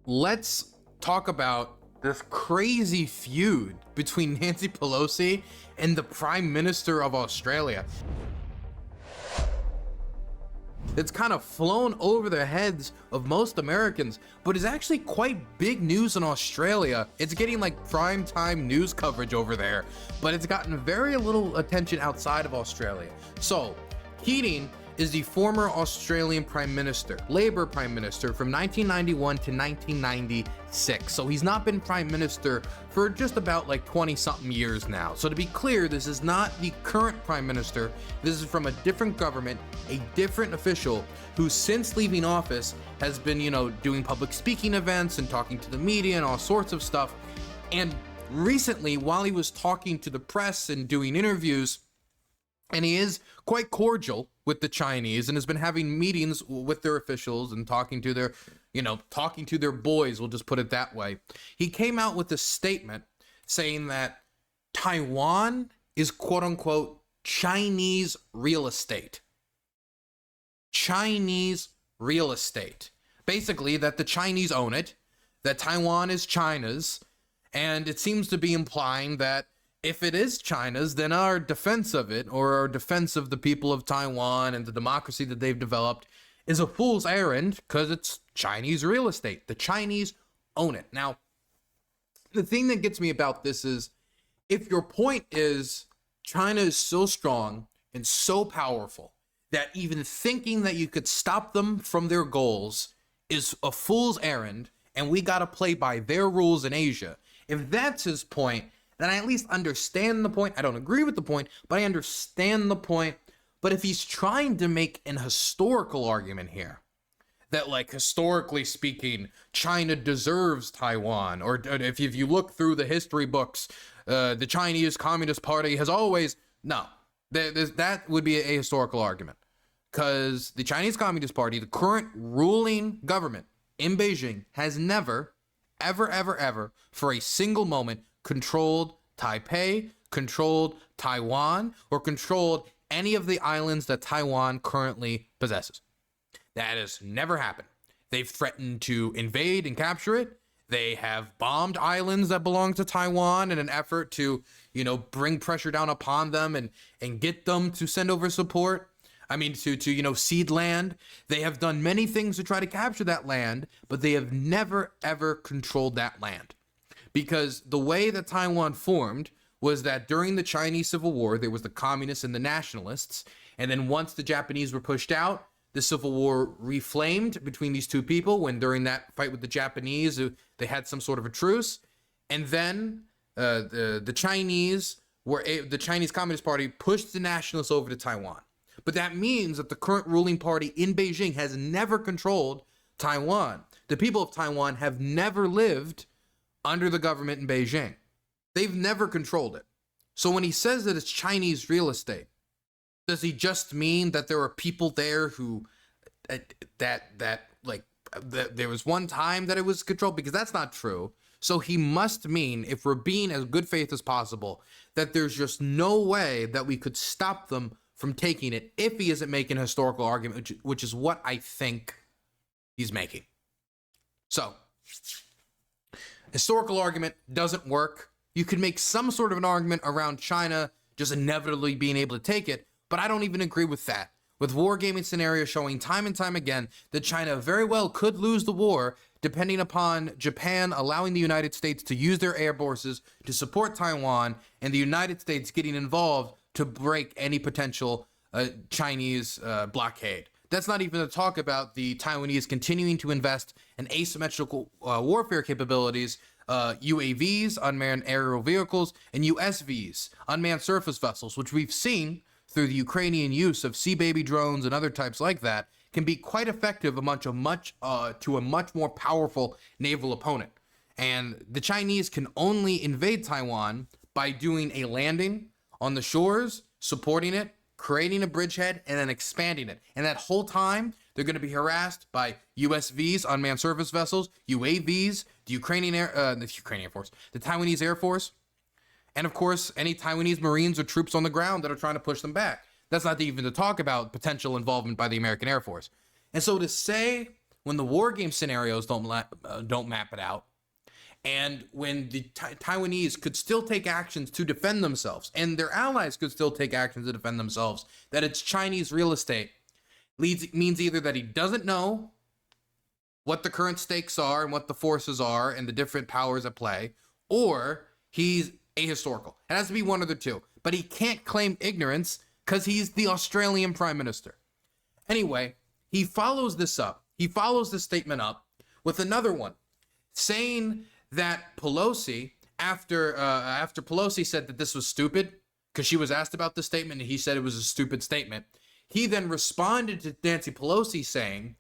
let's talk about this crazy feud between Nancy Pelosi and the Prime Minister of Australia. It's kind of flown over the heads of most Americans, but is actually quite big news in Australia. It's getting like prime time news coverage over there, but it's gotten very little attention outside of Australia. So, Keating is the former Australian Prime Minister, Labour Prime Minister from 1991 to 1996. So he's not been Prime Minister for just about like 20 something years now. So to be clear, this is not the current Prime Minister. This is from a different government, a different official who since leaving office has been, doing public speaking events and talking to the media and all sorts of stuff. And recently, while he was talking to the press and doing interviews, and he is quite cordial with the Chinese and has been having meetings with their officials and talking to their boys, we'll just put it that way. He came out with a statement saying that Taiwan is quote unquote Chinese real estate. Chinese real estate. Basically that the Chinese own it, that Taiwan is China's, and it seems to be implying that if it is China's, then our defense of it, or our defense of the people of Taiwan and the democracy that they've developed, is a fool's errand because it's Chinese real estate. The Chinese own it. Now, the thing that gets me about this is, if your point is China is so strong and so powerful that even thinking that you could stop them from their goals is a fool's errand, and we got to play by their rules in Asia, if that's his point, then I at least understand the point. I don't agree with the point, but I understand the point. But if he's trying to make an historical argument here, that like historically speaking, China deserves Taiwan, or if you look through the history books, the Chinese Communist Party has always, no, that would be a historical argument. Because the Chinese Communist Party, the current ruling government in Beijing, has never, ever, for a single moment, controlled Taipei, controlled Taiwan, or controlled any of the islands that Taiwan currently possesses. That has never happened. They've threatened to invade and capture it. They have bombed islands that belong to Taiwan in an effort to, bring pressure down upon them and get them to send over support. To cede land. They have done many things to try to capture that land, but they have never, ever controlled that land. Because the way that Taiwan formed was that during the Chinese Civil War, there was the communists and the nationalists. And then once the Japanese were pushed out, the Civil War reflamed between these two people when during that fight with the Japanese, they had some sort of a truce. And then the Chinese Communist Party pushed the nationalists over to Taiwan. But that means that the current ruling party in Beijing has never controlled Taiwan. The people of Taiwan have never lived under the government in Beijing. They've never controlled it. So when he says that it's Chinese real estate, does he just mean that there are people there who there was one time that it was controlled? Because that's not true. So he must mean, if we're being as good faith as possible, that there's just no way that we could stop them from taking it if he isn't making a historical argument, which is what I think he's making. So, historical argument doesn't work. You could make some sort of an argument around China just inevitably being able to take it, but I don't even agree with that. With wargaming scenarios showing time and time again that China very well could lose the war depending upon Japan allowing the United States to use their air forces to support Taiwan and the United States getting involved to break any potential Chinese blockade. That's not even to talk about the Taiwanese continuing to invest in asymmetrical warfare capabilities, UAVs, unmanned aerial vehicles, and USVs, unmanned surface vessels, which we've seen through the Ukrainian use of sea baby drones and other types like that, can be quite effective to a much more powerful naval opponent. And the Chinese can only invade Taiwan by doing a landing on the shores, supporting it, creating a bridgehead, and then expanding it. And that whole time, they're going to be harassed by USVs, unmanned surface vessels, UAVs, the Ukrainian Air Force, the Taiwanese Air Force, and of course, any Taiwanese Marines or troops on the ground that are trying to push them back. That's not even to talk about potential involvement by the American Air Force. And so to say when the war game scenarios don't map it out, and when the Taiwanese could still take actions to defend themselves, and their allies could still take actions to defend themselves, that it's Chinese real estate means either that he doesn't know what the current stakes are and what the forces are and the different powers at play, or he's ahistorical. It has to be one of the two. But he can't claim ignorance because he's the Australian Prime Minister. Anyway, he follows this up. He follows this statement up with another one, saying that Pelosi, after Pelosi said that this was stupid, because she was asked about the statement and he said it was a stupid statement, he then responded to Nancy Pelosi saying,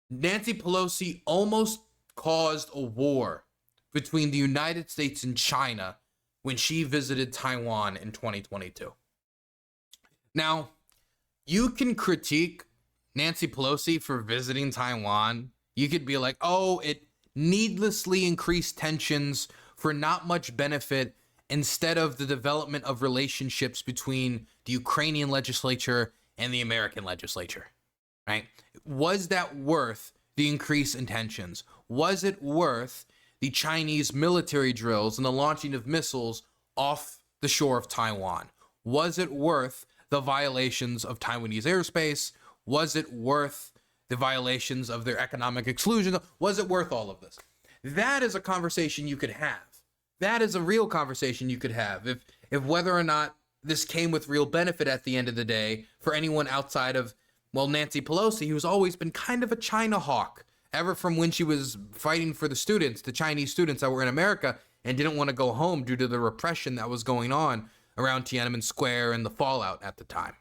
Nancy Pelosi almost caused a war between the United States and China when she visited Taiwan in 2022. Now, you can critique Nancy Pelosi for visiting Taiwan. You could be like, oh, it needlessly increased tensions for not much benefit instead of the development of relationships between the Ukrainian legislature and the American legislature, right? Was that worth the increase in tensions? Was it worth the Chinese military drills and the launching of missiles off the shore of Taiwan? Was it worth the violations of Taiwanese airspace? Was it worth the violations of their economic exclusion? Was it worth all of this? That is a conversation you could have. That is a real conversation you could have if whether or not this came with real benefit at the end of the day for anyone outside of, well, Nancy Pelosi, who's always been kind of a China hawk, ever from when she was fighting for the students, the Chinese students that were in America and didn't want to go home due to the repression that was going on around Tiananmen Square and the fallout at the time.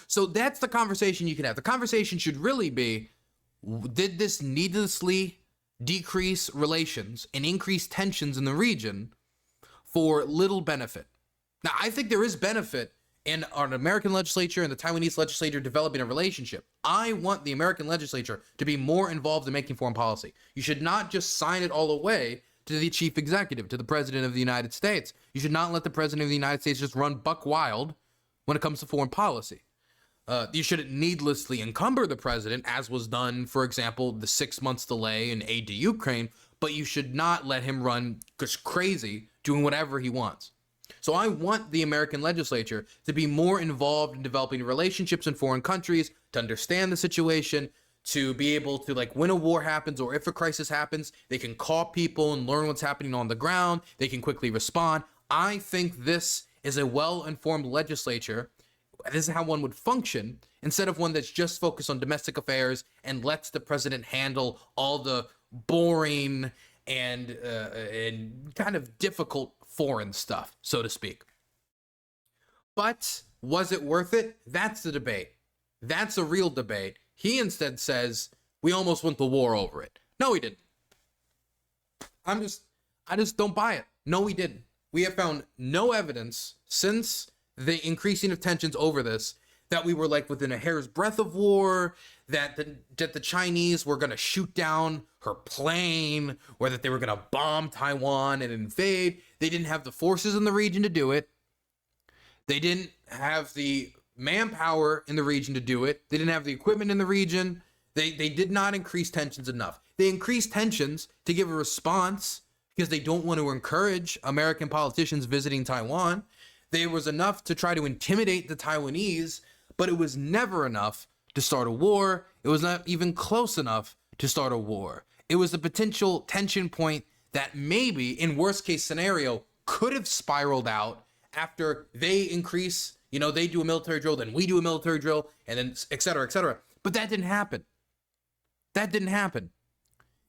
So that's the conversation you can have. The conversation should really be, did this needlessly decrease relations and increase tensions in the region for little benefit? Now, I think there is benefit in our American legislature and the Taiwanese legislature developing a relationship. I want the American legislature to be more involved in making foreign policy. You should not just sign it all away to the chief executive, to the president of the United States. You should not let the president of the United States just run buck wild when it comes to foreign policy. You shouldn't needlessly encumber the president, as was done, for example, the 6 months delay in aid to Ukraine, but you should not let him run just crazy doing whatever he wants. So I want the American legislature to be more involved in developing relationships in foreign countries, to understand the situation, to be able to, like, when a war happens or if a crisis happens, they can call people and learn what's happening on the ground. They can quickly respond. I think this is a well-informed legislature. This is how one would function instead of one that's just focused on domestic affairs and lets the president handle all the boring and kind of difficult foreign stuff, so to speak. But was it worth it? That's the debate. That's a real debate. He instead says, we almost went to war over it. No, he didn't. I just don't buy it. No, he didn't. We have found no evidence since the increasing of tensions over this that we were like within a hair's breadth of war, that the Chinese were going to shoot down her plane, or that they were going to bomb Taiwan and invade. They didn't have the forces in the region to do it. They didn't have the manpower in the region to do it. They didn't have the equipment in the region. They did not increase tensions enough. They increased tensions to give a response because they don't want to encourage American politicians visiting Taiwan. There was enough to try to intimidate the Taiwanese, but it was never enough to start a war. It was not even close enough to start a war. It was the potential tension point that maybe, in worst case scenario, could have spiraled out after they increase, they do a military drill, then we do a military drill, and then et cetera, et cetera. But that didn't happen. That didn't happen.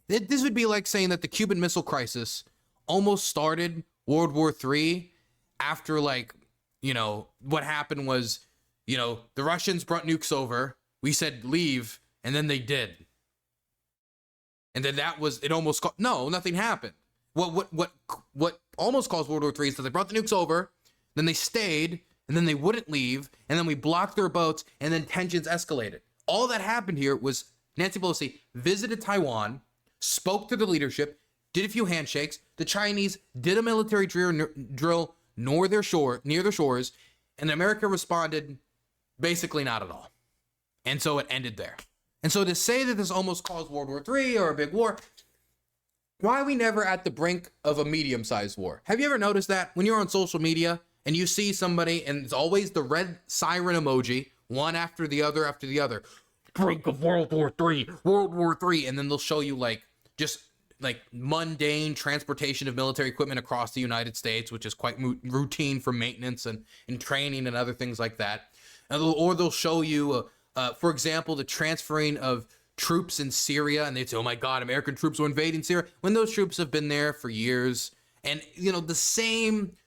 This would be like saying that the Cuban Missile Crisis almost started World War III after, what happened was, the Russians brought nukes over. We said leave, and then they did. And then it almost no, nothing happened. What almost caused World War III is that they brought the nukes over, then they stayed, and then they wouldn't leave, and then we blocked their boats, and then tensions escalated. All that happened here was Nancy Pelosi visited Taiwan, spoke to the leadership, did a few handshakes. The Chinese did a military drill near their shores, and America responded basically not at all. And so it ended there. And so to say that this almost caused World War III or a big war, why are we never at the brink of a medium-sized war? Have you ever noticed that when you're on social media and you see somebody and it's always the red siren emoji, one after the other, brink of World War III, World War III, and then they'll show you like just like mundane transportation of military equipment across the United States, which is quite routine for maintenance and training and other things like that. Or they'll show you, for example, the transferring of troops in Syria, and they say, oh my God, American troops are invading Syria, when those troops have been there for years. And, you know, the same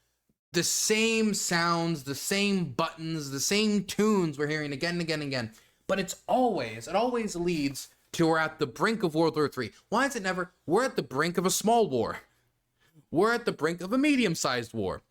sounds, the same buttons, the same tunes we're hearing again and again and again. But it always leads to we're at the brink of World War III. Why is it never, we're at the brink of a small war. We're at the brink of a medium-sized war.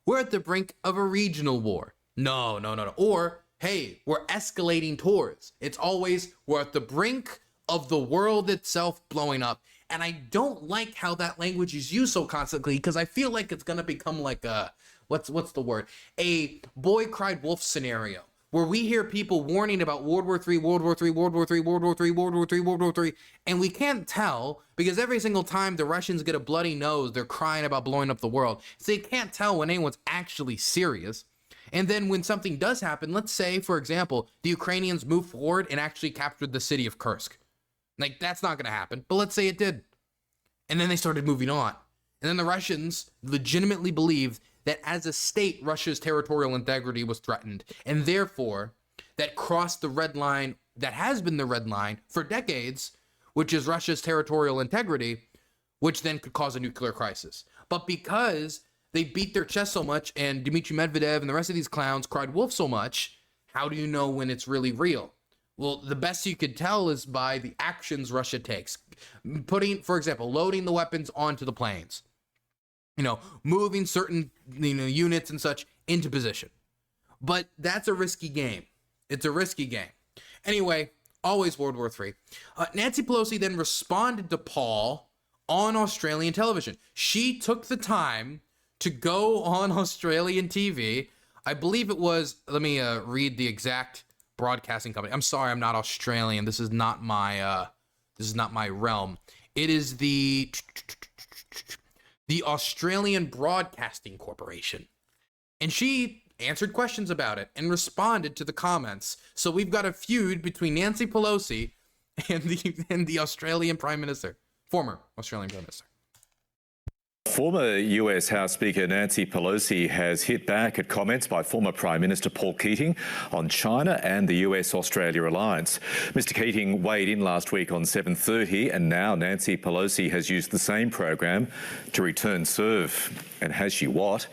We're at the brink of a regional war. No. Or, hey, we're escalating towards. It's always, we're at the brink of the world itself blowing up. And I don't like how that language is used so constantly, because I feel like it's going to become like a, what's the word? A boy cried wolf scenario, where we hear people warning about World War III, World War III, World War III, World War III, World War III, World War III, and we can't tell because every single time the Russians get a bloody nose, they're crying about blowing up the world. So you can't tell when anyone's actually serious. And then when something does happen, let's say, for example, the Ukrainians move forward and actually captured the city of Kursk. Like, that's not going to happen, but let's say it did. And then they started moving on. And then the Russians legitimately believed that as a state, Russia's territorial integrity was threatened. And therefore, that crossed the red line that has been the red line for decades, which is Russia's territorial integrity, which then could cause a nuclear crisis. But because they beat their chest so much, and Dmitry Medvedev and the rest of these clowns cried wolf so much, how do you know when it's really real? Well, the best you could tell is by the actions Russia takes. Putting, for example, loading the weapons onto the planes. You know, moving certain, units and such into position. But that's a risky game. It's a risky game. Anyway, always World War III. Nancy Pelosi then responded to Paul on Australian television. She took the time to go on Australian TV. I believe it was, let me read the exact broadcasting company. I'm sorry, I'm not Australian. This is not my realm. It is the Australian Broadcasting Corporation. And she answered questions about it and responded to the comments. So we've got a feud between Nancy Pelosi and the Australian Prime Minister, former Australian Prime Minister. Former US House Speaker Nancy Pelosi has hit back at comments by former Prime Minister Paul Keating on China and the US-Australia alliance. Mr Keating weighed in last week on 7:30, and now Nancy Pelosi has used the same program to return serve. And has she what?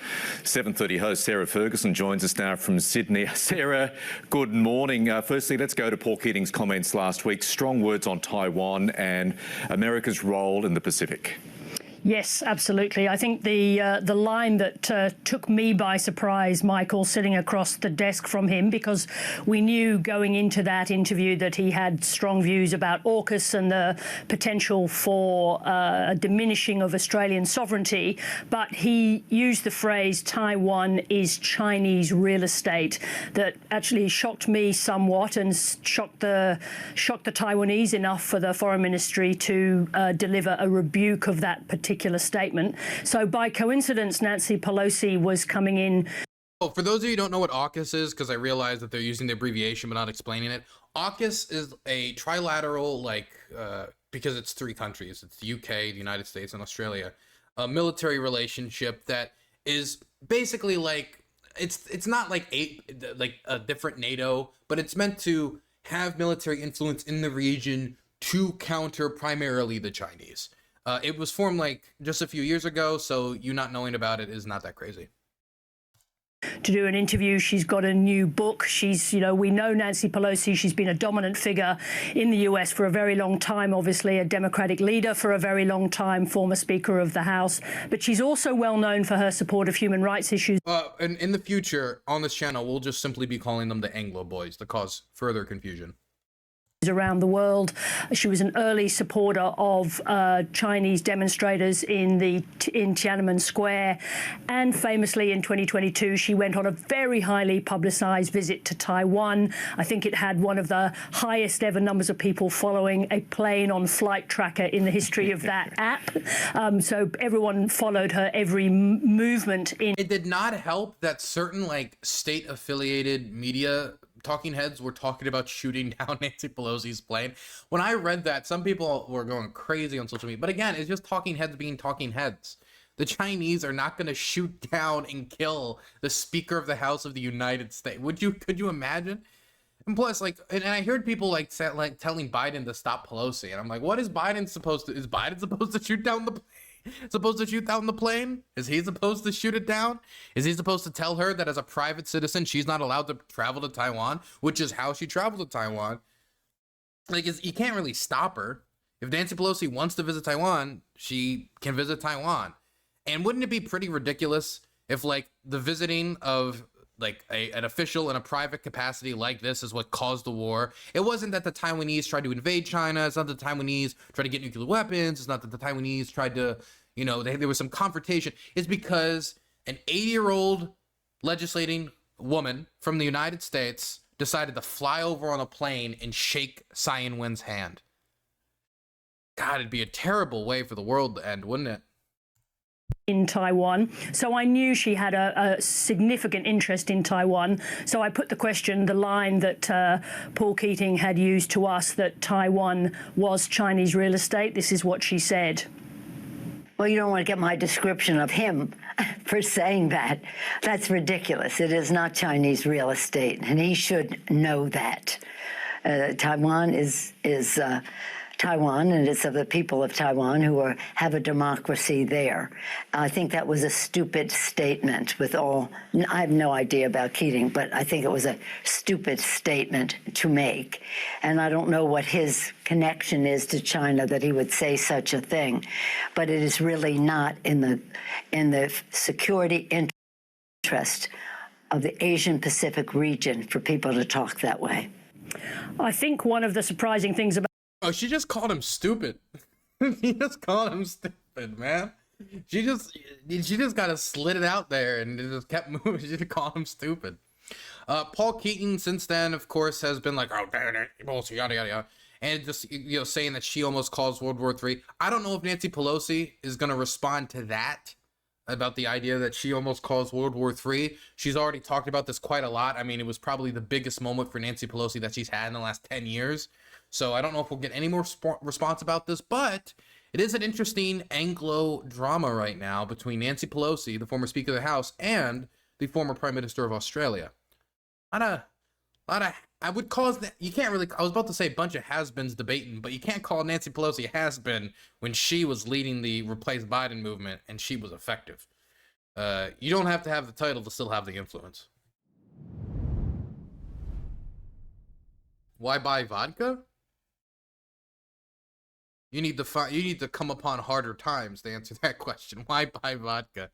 7:30 host Sarah Ferguson joins us now from Sydney. Sarah, good morning. Firstly, let's go to Paul Keating's comments last week. Strong words on Taiwan and America's role in the Pacific. Yes, absolutely. I think the line that took me by surprise, Michael, sitting across the desk from him, because we knew going into that interview that he had strong views about AUKUS and the potential for a diminishing of Australian sovereignty, but he used the phrase Taiwan is Chinese real estate. That actually shocked me somewhat and shocked the Taiwanese enough for the Foreign Ministry to deliver a rebuke of that particular statement. So by coincidence, Nancy Pelosi was coming in. Oh, for those of you who don't know what AUKUS is, because I realize that they're using the abbreviation but not explaining it, AUKUS is a trilateral, because it's three countries, it's the UK, the United States, and Australia, a military relationship that is basically like, it's not like a different NATO, but it's meant to have military influence in the region to counter primarily the Chinese. It was formed just a few years ago, so you not knowing about it is not that crazy. To do an interview, she's got a new book. She's, we know Nancy Pelosi, she's been a dominant figure in the US for a very long time, obviously a Democratic leader for a very long time, former Speaker of the House, but she's also well known for her support of human rights issues. And in the future, on this channel, we'll just simply be calling them the Anglo Boys to cause further confusion. around the world. She was an early supporter of Chinese demonstrators in Tiananmen Square, and famously in 2022 she went on a very highly publicized visit to Taiwan. I think it had one of the highest ever numbers of people following a plane on Flight Tracker in the history of that app. So everyone followed her every movement in. It did not help that certain like state affiliated media talking heads were talking about shooting down Nancy Pelosi's plane. When I read that, some people were going crazy on social media. But again, it's just talking heads being talking heads. The Chinese are not going to shoot down and kill the Speaker of the House of the United States. Could you imagine? And plus, like, and I heard people like telling Biden to stop Pelosi, and I'm like, what is Biden supposed to? Is Biden supposed to shoot down the plane? Supposed to shoot down the plane? Is he supposed to shoot it down? Is he supposed to tell her that as a private citizen she's not allowed to travel to Taiwan, which is how she traveled to Taiwan? Like, you can't really stop her. If Nancy Pelosi wants to visit Taiwan, she can visit Taiwan. And wouldn't it be pretty ridiculous if like the visiting of like an official in a private capacity like this is what caused the war? It wasn't that the Taiwanese tried to invade China. It's not that the Taiwanese tried to get nuclear weapons. It's not that the Taiwanese tried to, you know, there was some confrontation. It's because an 80-year-old legislating woman from the United States decided to fly over on a plane and shake Tsai Ing-wen's hand. God, it'd be a terrible way for the world to end, wouldn't it? In Taiwan. So I knew she had a significant interest in Taiwan. So I put the line that Paul Keating had used to us, that Taiwan was Chinese real estate. This is what she said. Well, you don't want to get my description of him for saying that. That's ridiculous. It is not Chinese real estate, and he should know that. Taiwan is Taiwan, and it's of the people of Taiwan who have a democracy there. I think that was a stupid statement I have no idea about Keating, but I think it was a stupid statement to make. And I don't know what his connection is to China that he would say such a thing, but it is really not in the security interest of the Asian Pacific region for people to talk that way. I think one of the surprising things about Oh, she just called him stupid. She just called him stupid, man. She just kind of slid it out there and it just kept moving. She just called him stupid. Paul Keating, since then, of course, has been like, oh, damn it, bullshit, yada, yada, yada. And just, you know, saying that she almost caused World War III. I don't know if Nancy Pelosi is going to respond to that, about the idea that she almost caused World War III. She's already talked about this quite a lot. I mean, it was probably the biggest moment for Nancy Pelosi that she's had in the last 10 years. So I don't know if we'll get any more response about this, but it is an interesting Anglo drama right now between Nancy Pelosi, the former Speaker of the House, and the former Prime Minister of Australia. I would call it, you can't really, I was about to say a bunch of has-beens debating, but you can't call Nancy Pelosi a has-been when she was leading the Replace Biden movement and she was effective. You don't have to have the title to still have the influence. Why buy vodka? You need to come upon harder times to answer that question. Why buy vodka?